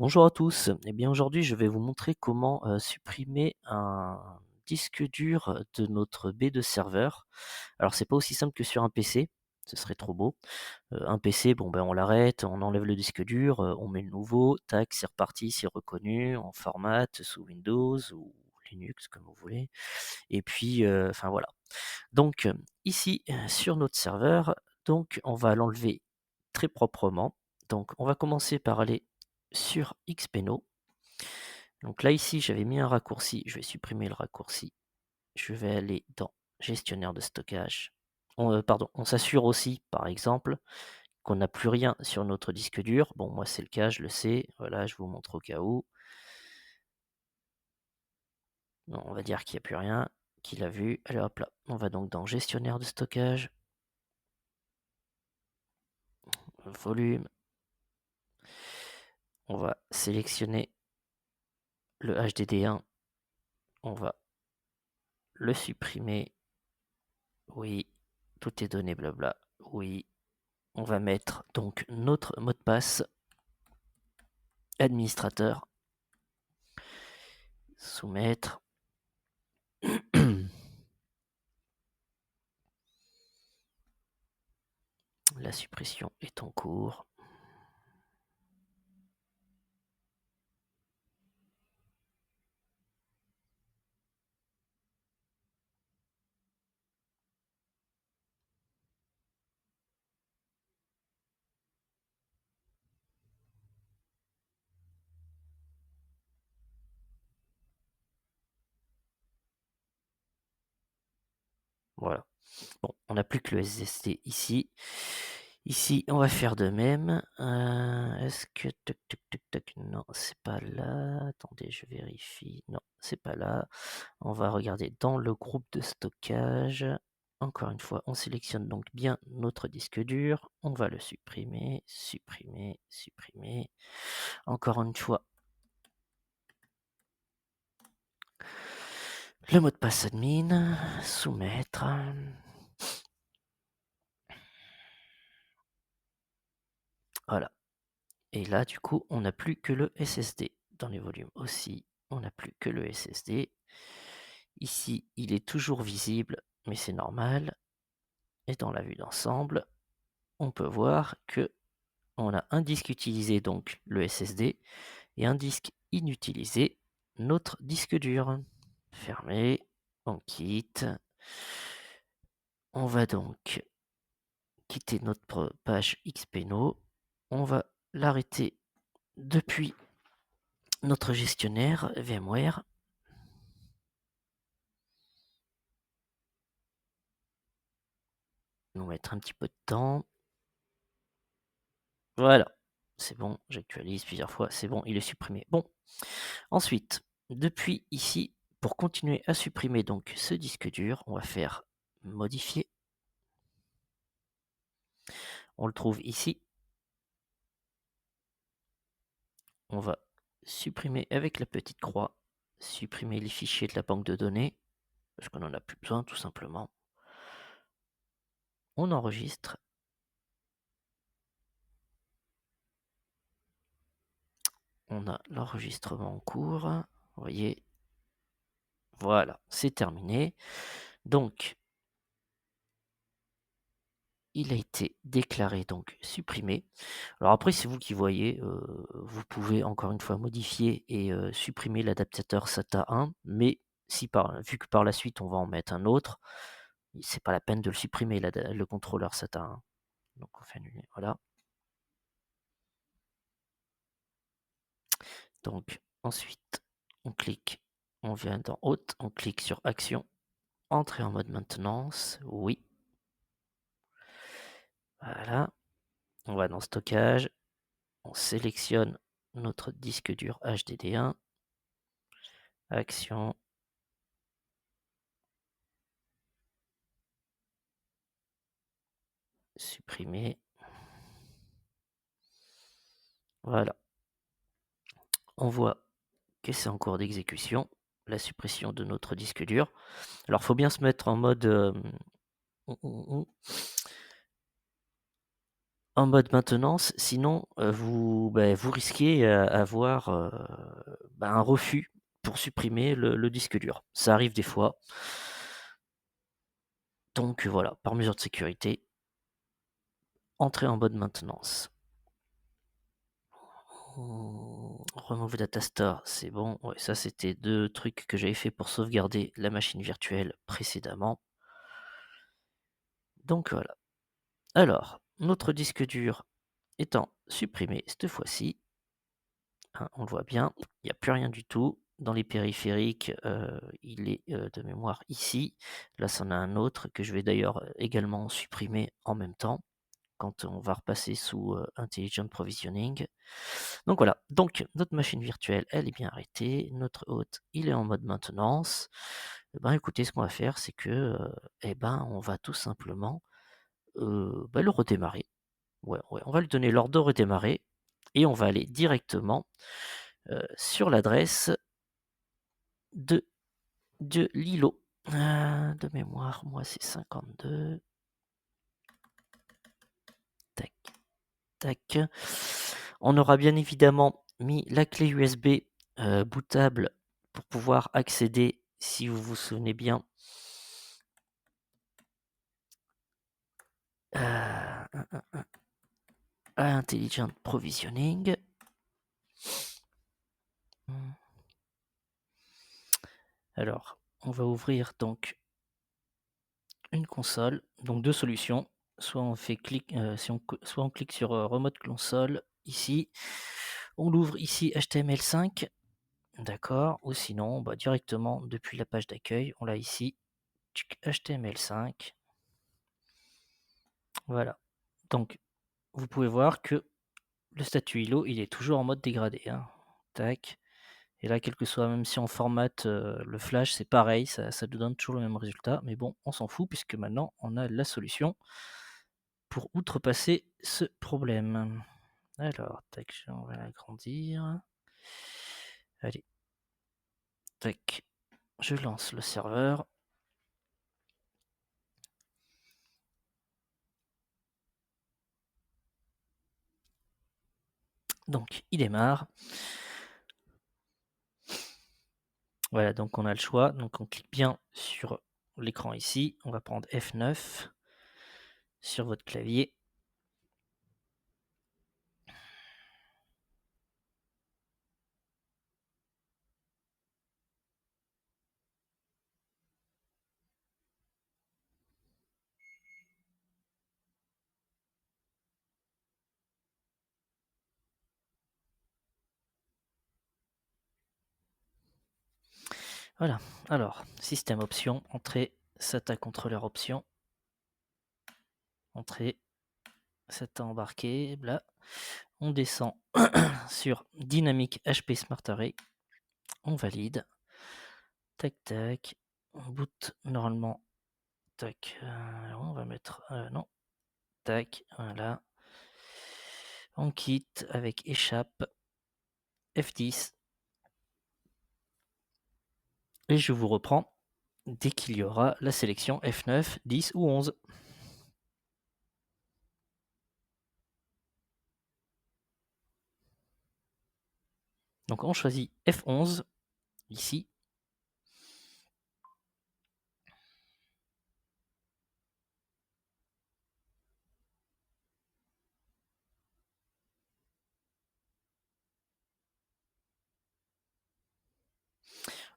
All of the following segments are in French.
Bonjour à tous. Eh bien, aujourd'hui, je vais vous montrer comment supprimer un disque dur de notre baie de serveur. Alors, c'est pas aussi simple que sur un PC, ce serait trop beau. Un PC, bon, ben, on l'arrête, on enlève le disque dur, on met le nouveau, tac, c'est reparti, c'est reconnu, on formate sous Windows ou Linux, comme vous voulez. Et puis, enfin voilà. Donc, ici, sur notre serveur, donc, on va l'enlever très proprement. Donc, on va commencer par aller sur Xpeno. Donc là, ici, j'avais mis un raccourci. Je vais supprimer le raccourci. Je vais aller dans gestionnaire de stockage. Pardon, on s'assure aussi, par exemple, qu'on n'a plus rien sur notre disque dur. Bon, moi, c'est le cas, je le sais. Voilà, je vous montre au cas où. Non, on va dire qu'il n'y a plus rien, qu'il a vu. Allez, hop là. On va donc dans gestionnaire de stockage. Volume. On va sélectionner le HDD1. On va le supprimer. Oui. Tout est donné, blabla. Oui. On va mettre donc notre mot de passe administrateur. Soumettre. La suppression est en cours. Voilà. Bon, on n'a plus que le SSD ici. Ici, on va faire de même. Est-ce que... Toc, toc, toc, toc, non, c'est pas là. Attendez, je vérifie. Non, c'est pas là. On va regarder dans le groupe de stockage. Encore une fois, on sélectionne donc bien notre disque dur. On va le supprimer, supprimer, supprimer. Encore une fois, le mot de passe admin, soumettre. Voilà. Et là, du coup, on n'a plus que le SSD. Dans les volumes aussi, on n'a plus que le SSD. Ici, il est toujours visible, mais c'est normal. Et dans la vue d'ensemble, on peut voir que on a un disque utilisé, donc le SSD, et un disque inutilisé, notre disque dur. Fermé, on quitte. On va donc quitter notre page Xpeno. On va l'arrêter depuis notre gestionnaire VMware. Nous mettre un petit peu de temps. Voilà, c'est bon, j'actualise plusieurs fois, c'est bon, il est supprimé. Bon, ensuite, depuis ici, pour continuer à supprimer donc ce disque dur, on va faire modifier. On le trouve ici. On va supprimer avec la petite croix, supprimer les fichiers de la banque de données, parce qu'on n'en a plus besoin tout simplement. On enregistre. On a l'enregistrement en cours. Vous voyez, voilà, c'est terminé. Donc, il a été déclaré donc supprimé. Alors après, c'est vous qui voyez, vous pouvez encore une fois modifier et supprimer l'adaptateur SATA 1, mais si vu que par la suite on va en mettre un autre, c'est pas la peine de le supprimer le contrôleur SATA 1. Donc on fait annuler, voilà. Donc ensuite, on clique, on vient dans Haute, on clique sur Action, entrer en mode maintenance, oui. Voilà. On va dans Stockage, on sélectionne notre disque dur HDD1, Action, supprimer. Voilà. On voit que c'est en cours d'exécution, la suppression de notre disque dur. Alors, il faut bien se mettre en mode en mode maintenance, sinon, vous risquez, avoir, un refus pour supprimer le disque dur. Ça arrive des fois. Donc voilà, par mesure de sécurité, entrez en mode maintenance. Remove data store, c'est bon. Ouais, ça c'était 2 trucs que j'avais fait pour sauvegarder la machine virtuelle précédemment. Donc voilà. Alors, notre disque dur étant supprimé cette fois-ci, hein, on le voit bien, il n'y a plus rien du tout. Dans les périphériques, il est, de mémoire ici. Là, c'en a un autre que je vais d'ailleurs, également supprimer en même temps, quand on va repasser sous, Intelligent Provisioning. Donc voilà, donc notre machine virtuelle, elle est bien arrêtée, notre hôte, il est en mode maintenance. Eh ben, écoutez, ce qu'on va faire, c'est que, on va tout simplement, le redémarrer. Ouais, ouais, on va lui donner l'ordre de redémarrer et on va aller directement, sur l'adresse de l'îlot. De mémoire, moi, c'est 52. Tac, tac. On aura bien évidemment mis la clé USB, bootable pour pouvoir accéder, si vous vous souvenez bien, à Intelligent Provisioning. Alors, on va ouvrir donc une console, donc 2 solutions. Soit on fait clic, soit on clique sur, Remote Console ici. On l'ouvre ici HTML5, d'accord, ou sinon, directement depuis la page d'accueil, on l'a ici, tchic, HTML5. Voilà. Donc, vous pouvez voir que le statut ILO, il est toujours en mode dégradé, hein. Tac. Et là, quel que soit, même si on formate, le flash, c'est pareil, ça nous donne toujours le même résultat. Mais bon, on s'en fout puisque maintenant, on a la solution pour outrepasser ce problème. Alors, tac, on va l'agrandir. Allez, tac, je lance le serveur. Donc, il démarre. Voilà, donc on a le choix. Donc, on clique bien sur l'écran ici. On va prendre F9 sur votre clavier. Voilà. Alors, système option, entrée, SATA contrôleur option. Entrée, SATA embarqué, bla. On descend sur Dynamic HP Smart Array. On valide. Tac, tac. On boot normalement. Tac. On va mettre. Non. Tac. Voilà. On quitte avec échappe. F10. Et je vous reprends dès qu'il y aura la sélection F9, 10 ou 11. Donc on choisit F11 ici.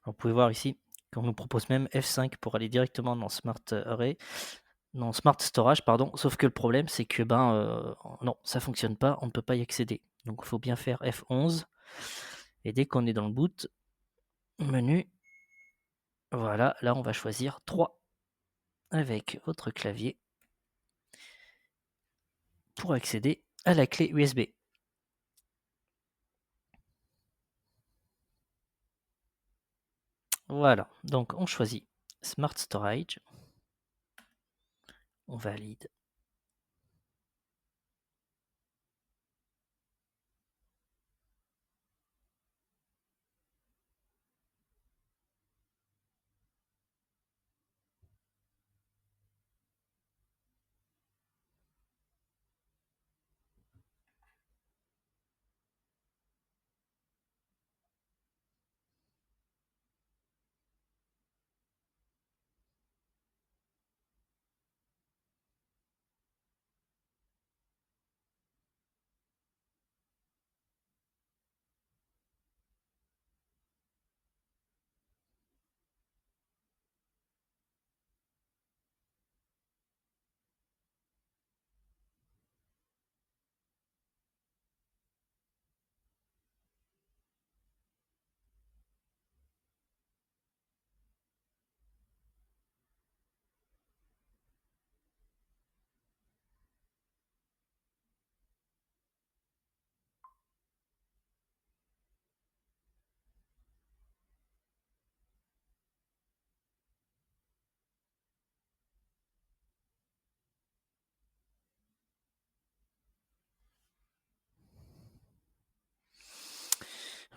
Vous pouvez voir ici qu'on nous propose même F5 pour aller directement dans Smart Array, dans Smart Storage, pardon. Sauf que le problème, c'est que non, ça fonctionne pas, on ne peut pas y accéder. Donc il faut bien faire F11. Et dès qu'on est dans le boot, menu, voilà, là on va choisir 3 avec votre clavier pour accéder à la clé USB. Voilà, donc on choisit Smart Storage, on valide.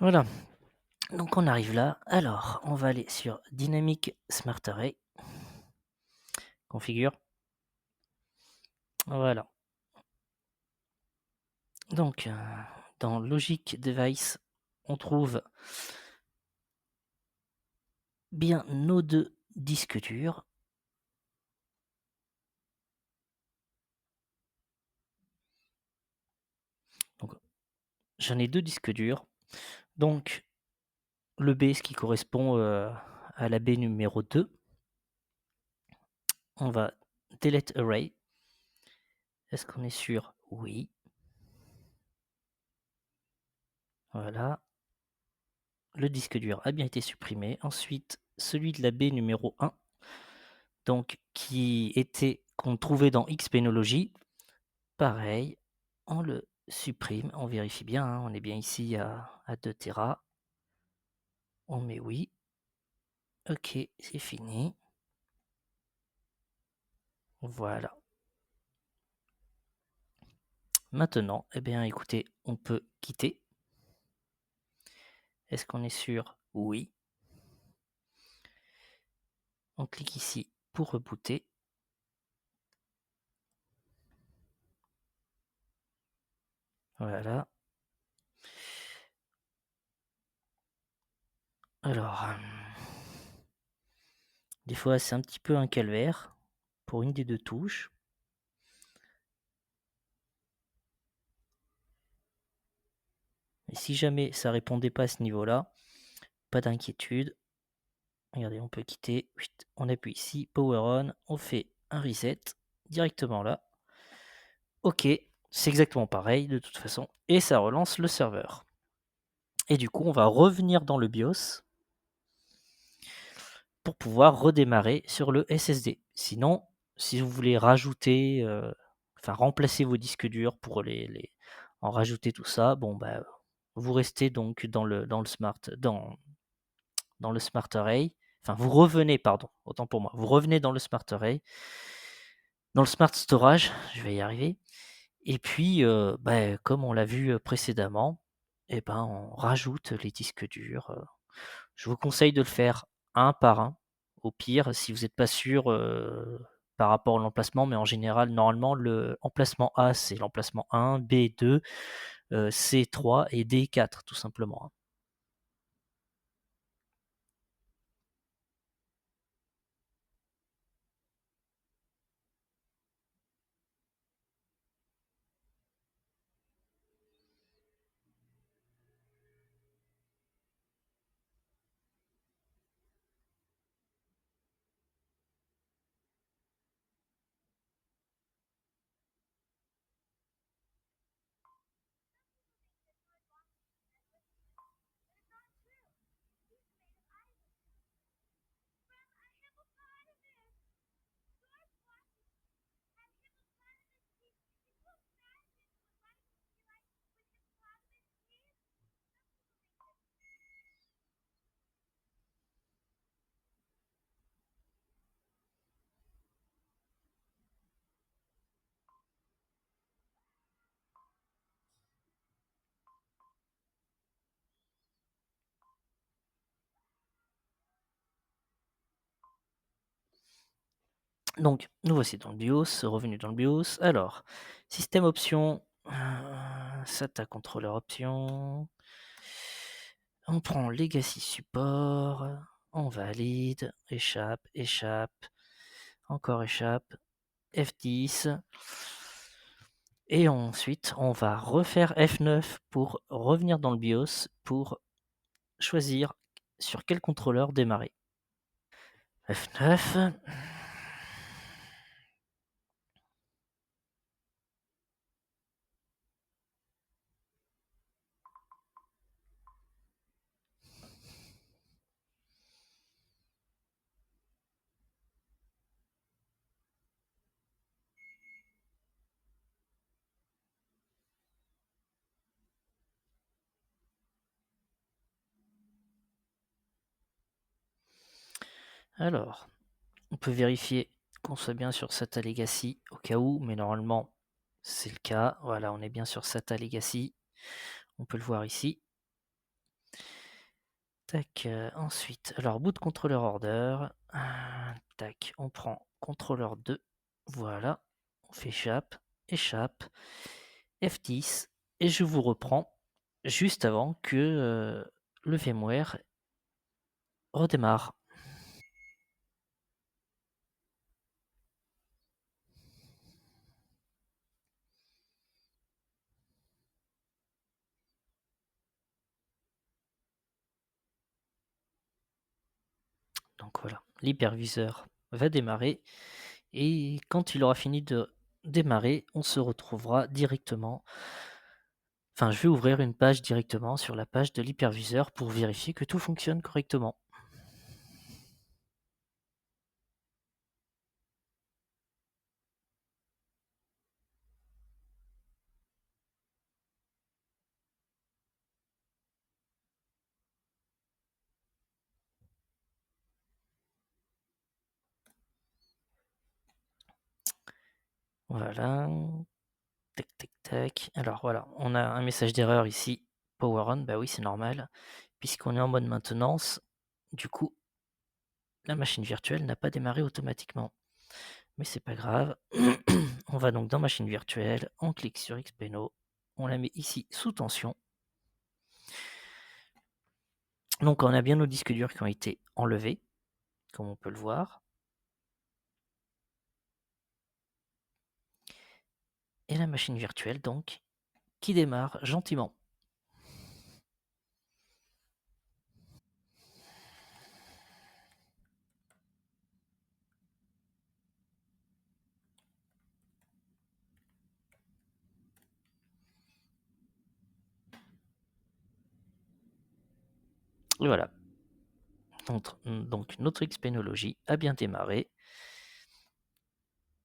Voilà, donc on arrive là. Alors, on va aller sur Dynamic Smart Array, configure. Voilà. Donc, dans Logic Device, on trouve bien nos 2 disques durs. Donc, j'en ai 2 disques durs. Donc, le B, ce qui correspond, à la baie numéro 2. On va delete array. Est-ce qu'on est sûr? Oui. Voilà. Le disque dur a bien été supprimé. Ensuite, celui de la baie numéro 1, donc qu'on trouvait dans Xpenology. Pareil, on le supprime, on vérifie bien, hein, on est bien ici à 2 Tera. On met oui. OK, c'est fini. Voilà. Maintenant, eh bien écoutez, on peut quitter. Est-ce qu'on est sûr? Oui. On clique ici pour rebooter. Voilà. Alors, des fois c'est un petit peu un calvaire pour une des 2 touches. Et si jamais ça répondait pas à ce niveau-là, pas d'inquiétude. Regardez, on peut quitter, on appuie ici, Power On, on fait un reset directement là. OK, c'est exactement pareil de toute façon, et ça relance le serveur. Et du coup, on va revenir dans le BIOS pour pouvoir redémarrer sur le SSD. Sinon, si vous voulez rajouter, enfin remplacer vos disques durs pour en rajouter tout ça, bon bah, vous restez donc dans le Smart Array. Enfin, vous revenez, pardon, autant pour moi, vous revenez dans le Smart Array, dans le Smart Storage, je vais y arriver. Et puis, bah, comme on l'a vu précédemment, eh ben, on rajoute les disques durs. Je vous conseille de le faire un par un. Au pire, si vous n'êtes pas sûr par rapport à l'emplacement, mais en général, normalement, le emplacement A, c'est l'emplacement 1, B 2, C 3 et D 4, tout simplement, hein. Donc, nous voici dans le BIOS, revenu dans le BIOS. Alors, système options, SATA controller option. On prend Legacy support, on valide, échappe, échappe, encore échappe, F10. Et ensuite, on va refaire F9 pour revenir dans le BIOS pour choisir sur quel contrôleur démarrer. F9. Alors, on peut vérifier qu'on soit bien sur SATA Legacy au cas où, mais normalement c'est le cas. Voilà, on est bien sur SATA Legacy. On peut le voir ici. Tac, ensuite, alors boot controller order, tac, on prend contrôleur 2, voilà, on fait échappe, F10 et je vous reprends juste avant que, le VMware redémarre. Donc voilà, l'hyperviseur va démarrer et quand il aura fini de démarrer, on se retrouvera directement enfin, je vais ouvrir une page directement sur la page de l'hyperviseur pour vérifier que tout fonctionne correctement. Voilà, tac, tac, tac. Alors voilà, on a un message d'erreur ici, power on, bah oui, c'est normal, puisqu'on est en mode maintenance. Du coup, la machine virtuelle n'a pas démarré automatiquement. Mais c'est pas grave. On va donc dans machine virtuelle, on clique sur Xpeno, on la met ici sous tension. Donc on a bien nos disques durs qui ont été enlevés, comme on peut le voir. Et la machine virtuelle donc qui démarre gentiment. Et voilà. Donc notre Xpenology a bien démarré.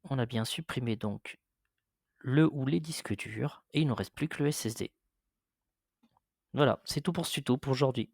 On a bien supprimé donc le ou les disques durs et il ne nous reste plus que le SSD. Voilà, c'est tout pour ce tuto pour aujourd'hui.